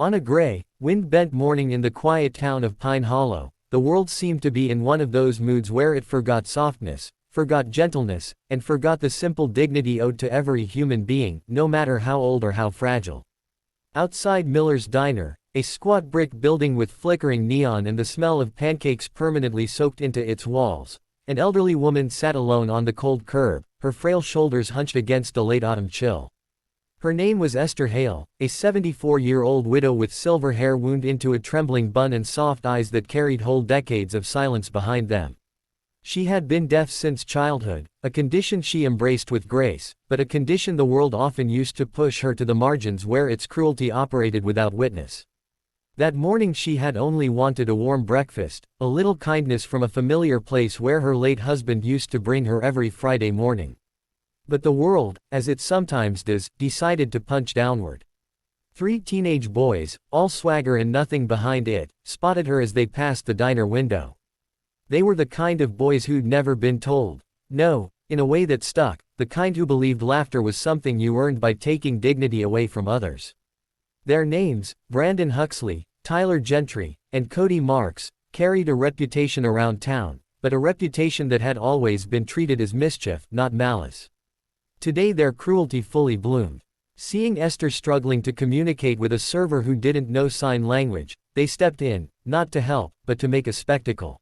On a gray, wind-bent morning in the quiet town of Pine Hollow, the world seemed to be in one of those moods where it forgot softness, forgot gentleness, and forgot the simple dignity owed to every human being, no matter how old or how fragile. Outside Miller's Diner, a squat brick building with flickering neon and the smell of pancakes permanently soaked into its walls, an elderly woman sat alone on the cold curb, her frail shoulders hunched against a late autumn chill. Her name was Esther Hale, a 74-year-old widow with silver hair wound into a trembling bun and soft eyes that carried whole decades of silence behind them. She had been deaf since childhood, a condition she embraced with grace, but a condition the world often used to push her to the margins where its cruelty operated without witness. That morning she had only wanted a warm breakfast, a little kindness from a familiar place where her late husband used to bring her every Friday morning. But the world, as it sometimes does, decided to punch downward. 3 teenage boys, all swagger and nothing behind it, spotted her as they passed the diner window. They were the kind of boys who'd never been told no, in a way that stuck, the kind who believed laughter was something you earned by taking dignity away from others. Their names, Brandon Huxley, Tyler Gentry, and Cody Marks, carried a reputation around town, but a reputation that had always been treated as mischief, not malice. Today their cruelty fully bloomed. Seeing Esther struggling to communicate with a server who didn't know sign language, they stepped in, not to help, but to make a spectacle.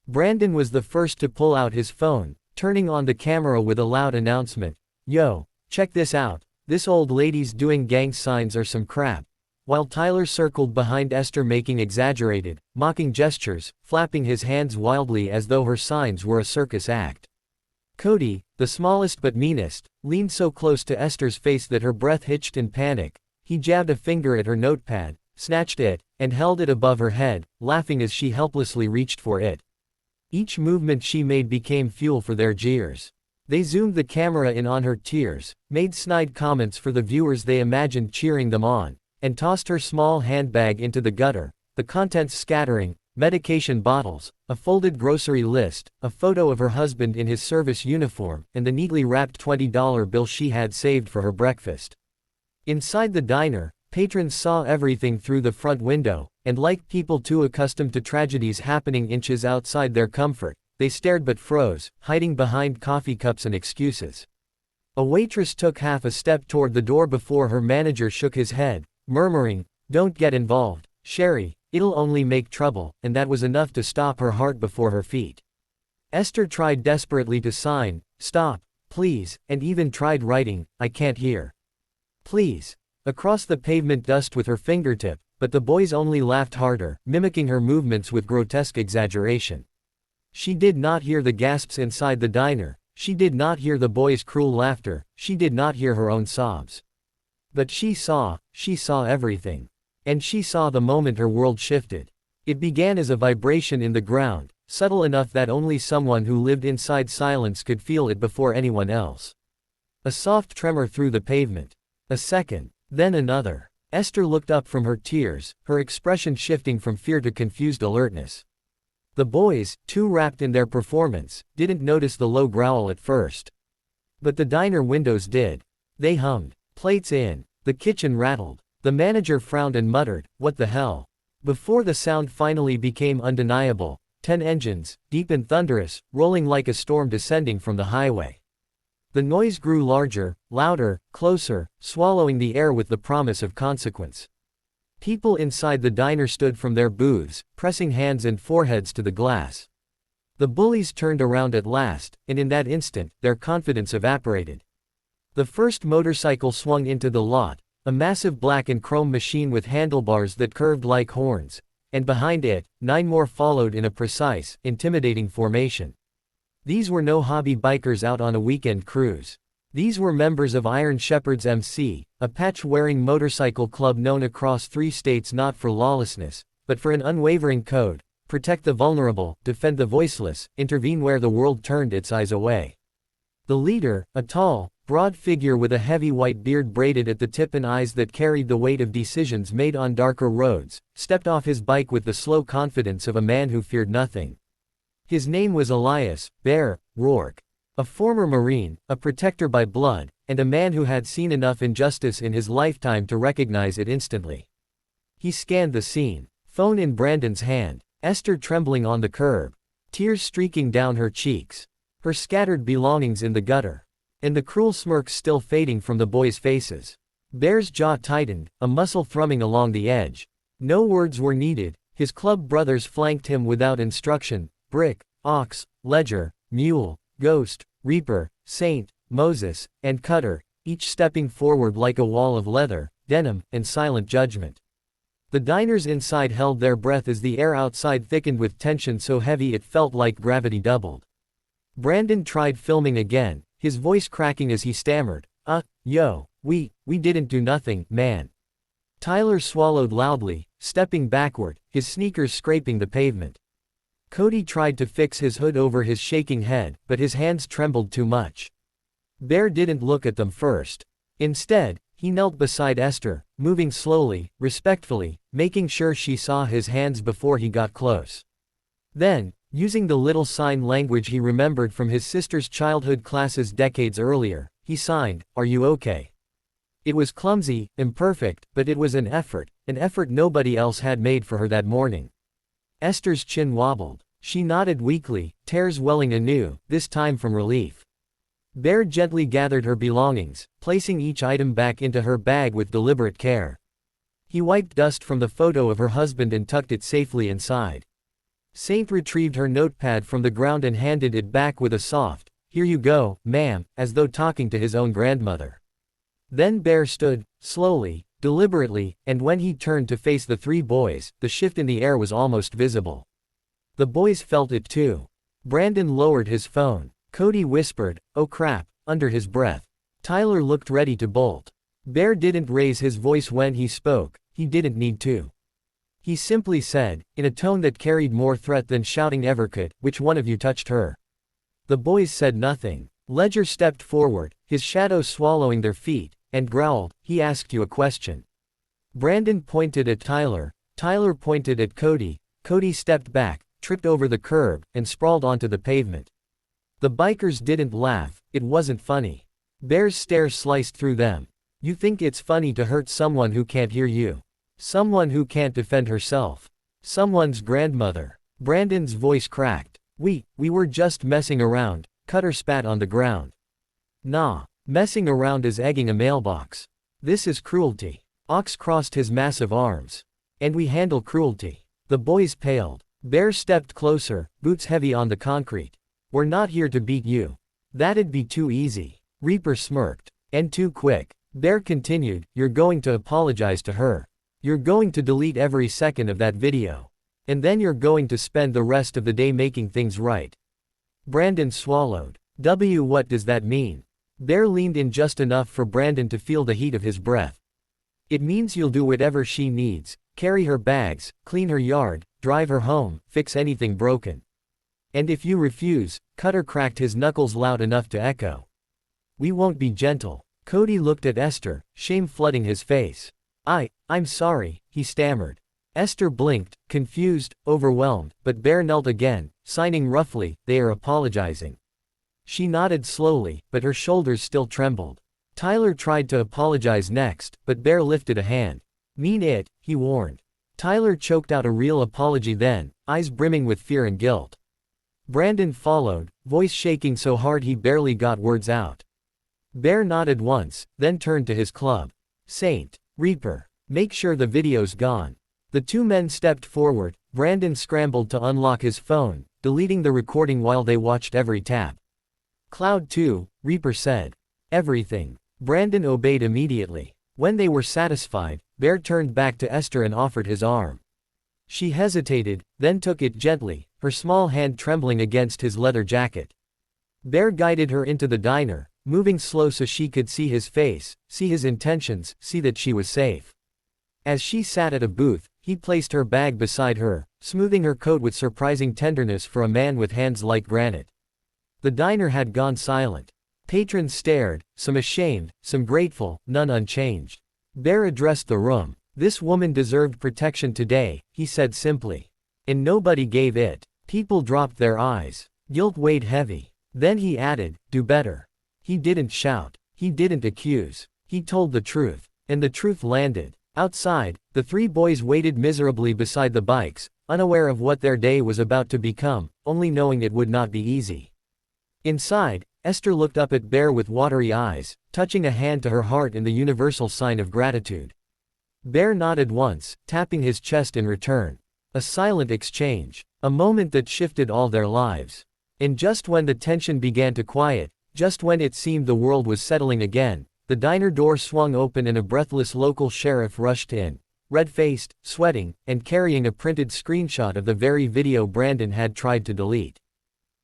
Brandon was the first to pull out his phone, turning on the camera with a loud announcement. "Yo, check this out, this old lady's doing gang signs or some crap." While Tyler circled behind Esther making exaggerated, mocking gestures, flapping his hands wildly as though her signs were a circus act. Cody, the smallest but meanest, leaned so close to Esther's face that her breath hitched in panic. He jabbed a finger at her notepad, snatched it, and held it above her head, laughing as she helplessly reached for it. Each movement she made became fuel for their jeers. They zoomed the camera in on her tears, made snide comments for the viewers they imagined cheering them on, and tossed her small handbag into the gutter, the contents scattering: medication bottles, a folded grocery list, a photo of her husband in his service uniform, and the neatly wrapped $20 bill she had saved for her breakfast. Inside the diner, patrons saw everything through the front window, and like people too accustomed to tragedies happening inches outside their comfort, they stared but froze, hiding behind coffee cups and excuses. A waitress took half a step toward the door before her manager shook his head, murmuring, "Don't get involved, Sherry. It'll only make trouble," and that was enough to stop her heart before her feet. Esther tried desperately to sign, "Stop, please," and even tried writing, "I can't hear. Please," across the pavement dust with her fingertip, but the boys only laughed harder, mimicking her movements with grotesque exaggeration. She did not hear the gasps inside the diner, she did not hear the boys' cruel laughter, she did not hear her own sobs. But she saw everything. And she saw the moment her world shifted. It began as a vibration in the ground, subtle enough that only someone who lived inside silence could feel it before anyone else. A soft tremor through the pavement. A second. Then another. Esther looked up from her tears, her expression shifting from fear to confused alertness. The boys, too wrapped in their performance, didn't notice the low growl at first. But the diner windows did. They hummed. Plates in. The kitchen rattled. The manager frowned and muttered, "What the hell?" Before the sound finally became undeniable, 10 engines, deep and thunderous, rolling like a storm descending from the highway. The noise grew larger, louder, closer, swallowing the air with the promise of consequence. People inside the diner stood from their booths, pressing hands and foreheads to the glass. The bullies turned around at last, and in that instant, their confidence evaporated. The first motorcycle swung into the lot, a massive black and chrome machine with handlebars that curved like horns, and behind it, 9 more followed in a precise, intimidating formation. These were no hobby bikers out on a weekend cruise. These were members of Iron Shepherd's MC, a patch-wearing motorcycle club known across 3 states not for lawlessness, but for an unwavering code: protect the vulnerable, defend the voiceless, intervene where the world turned its eyes away. The leader, a tall, broad figure with a heavy white beard braided at the tip and eyes that carried the weight of decisions made on darker roads, stepped off his bike with the slow confidence of a man who feared nothing. His name was Elias "Bear" Rourke. A former Marine, a protector by blood, and a man who had seen enough injustice in his lifetime to recognize it instantly. He scanned the scene. Phone in Brandon's hand. Esther trembling on the curb. Tears streaking down her cheeks. Her scattered belongings in the gutter. And the cruel smirks still fading from the boys' faces. Bear's jaw tightened, a muscle thrumming along the edge. No words were needed. His club brothers flanked him without instruction. Brick, ox, ledger, mule, ghost, reaper, saint, Moses, and cutter, each stepping forward like a wall of leather, denim, and silent judgment. The diners inside held their breath as the air outside thickened with tension so heavy it felt like gravity doubled. Brandon tried filming again, his voice cracking as he stammered, yo, we didn't do nothing, man. Tyler swallowed loudly, stepping backward, his sneakers scraping the pavement. Cody tried to fix his hood over his shaking head, but his hands trembled too much. Bear didn't look at them first. Instead, he knelt beside Esther, moving slowly, respectfully, making sure she saw his hands before he got close. Then, using the little sign language he remembered from his sister's childhood classes decades earlier, he signed, "Are you okay?" It was clumsy, imperfect, but it was an effort nobody else had made for her that morning. Esther's chin wobbled. She nodded weakly, tears welling anew, this time from relief. Bear gently gathered her belongings, placing each item back into her bag with deliberate care. He wiped dust from the photo of her husband and tucked it safely inside. Saint retrieved her notepad from the ground and handed it back with a soft, "Here you go, ma'am," as though talking to his own grandmother. Then Bear stood, slowly, deliberately, and when he turned to face the three boys, the shift in the air was almost visible. The boys felt it too. Brandon lowered his phone. Cody whispered, "Oh crap," under his breath. Tyler looked ready to bolt. Bear didn't raise his voice when he spoke, he didn't need to. He simply said, in a tone that carried more threat than shouting ever could, "Which one of you touched her?" The boys said nothing. Ledger stepped forward, his shadow swallowing their feet, and growled, "He asked you a question." Brandon pointed at Tyler, Tyler pointed at Cody, Cody stepped back, tripped over the curb, and sprawled onto the pavement. The bikers didn't laugh, it wasn't funny. Bear's stare sliced through them. "You think it's funny to hurt someone who can't hear you? Someone who can't defend herself? Someone's grandmother?" Brandon's voice cracked. We were just messing around," Cutter spat on the ground. "Nah, messing around is egging a mailbox. This is cruelty." Ox crossed his massive arms. "And we handle cruelty." The boys paled. Bear stepped closer, boots heavy on the concrete. "We're not here to beat you. That'd be too easy." Reaper smirked. "And too quick." Bear continued, "You're going to apologize to her. You're going to delete every second of that video. And then you're going to spend the rest of the day making things right." Brandon swallowed. What does that mean?" Bear leaned in just enough for Brandon to feel the heat of his breath. "It means you'll do whatever she needs, carry her bags, clean her yard, drive her home, fix anything broken. And if you refuse," Cutter cracked his knuckles loud enough to echo. "We won't be gentle." Cody looked at Esther, shame flooding his face. I'm sorry," he stammered. Esther blinked, confused, overwhelmed, but Bear knelt again, signing roughly, "They are apologizing." She nodded slowly, but her shoulders still trembled. Tyler tried to apologize next, but Bear lifted a hand. "Mean it," he warned. Tyler choked out a real apology then, eyes brimming with fear and guilt. Brandon followed, voice shaking so hard he barely got words out. Bear nodded once, then turned to his club. "Saint, Reaper, make sure the video's gone." The two men stepped forward. Brandon scrambled to unlock his phone, deleting the recording while they watched every tap. "Cloud 2, Reaper said. Everything." Brandon obeyed immediately. When they were satisfied, Bear turned back to Esther and offered his arm. She hesitated, then took it gently, her small hand trembling against his leather jacket. Bear guided her into the diner, moving slow so she could see his face, see his intentions, see that she was safe. As she sat at a booth, he placed her bag beside her, smoothing her coat with surprising tenderness for a man with hands like granite. The diner had gone silent. Patrons stared, some ashamed, some grateful, none unchanged. Bear addressed the room. "This woman deserved protection today," he said simply. And nobody gave it. People dropped their eyes. Guilt weighed heavy. Then he added, "Do better." He didn't shout. He didn't accuse. He told the truth. And the truth landed. Outside, the three boys waited miserably beside the bikes, unaware of what their day was about to become, only knowing it would not be easy. Inside, Esther looked up at Bear with watery eyes, touching a hand to her heart in the universal sign of gratitude. Bear nodded once, tapping his chest in return. A silent exchange. A moment that shifted all their lives. And just when the tension began to quiet, just when it seemed the world was settling again, the diner door swung open and a breathless local sheriff rushed in, red-faced, sweating, and carrying a printed screenshot of the very video Brandon had tried to delete.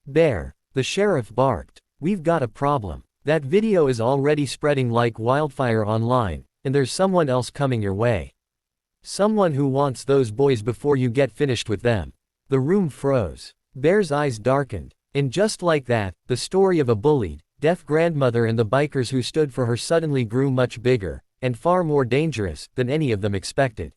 "Bear," the sheriff barked, "we've got a problem. That video is already spreading like wildfire online, and there's someone else coming your way. Someone who wants those boys before you get finished with them." The room froze. Bear's eyes darkened. And just like that, the story of a bullied, deaf grandmother and the bikers who stood for her suddenly grew much bigger, and far more dangerous, than any of them expected.